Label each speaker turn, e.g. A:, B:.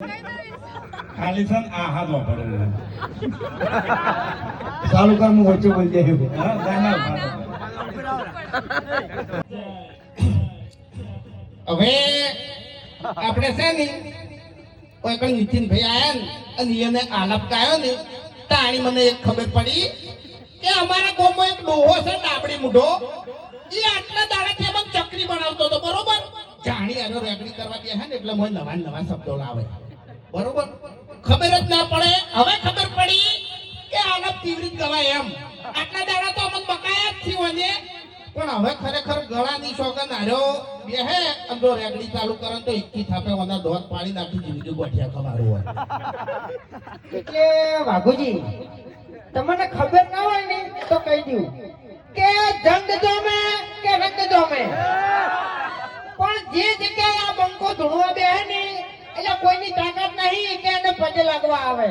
A: ખાલી સન આહા દો પડે
B: ચાલુ કામ ઓછું બોલ દે
A: હા ગાના
C: હવે આપણે છે ને કોઈ કઈ નીતિનભાઈ આયા ને અને એને આલાપ ગાયો ને તાણી મને એક ખબર પડી કે અમારા ગામમાં એક ડોહો છે ડાબડી મૂઢો એ આટલા દાડાથી અમને ચકરી બનાવતો હતો બરોબર જાણી આનો રેકડી કરવા દે ને એટલે મને નવા નવા શબ્દો લાવે બરોબર ખબર જ ના પડે હવે ખબર પડી કે આલાપ કેવી રીતે ગવાય એમ આટલા દાડા તો અમને બકાયા જ થયું ને પણ હવે ખરેખર ગળાની સોગન હાર્યો બે હે અંદો રેગડી ચાલુ કરે તો ઇક્કી થાપે ઓના દોત પાડી નાખી જિંદગી ગોઠિયા ખમારું હોય
B: એટલે વાઘુજી તમને ખબર ના હોય ને તો કહી દઉં કે જંગ જોમે કે રંગ જોમે પણ જે જગ્યાએ આ બંકો ધૂણવા બે ને એટલે કોઈની તાકાત નહીં કે એને પગે લાગવા આવે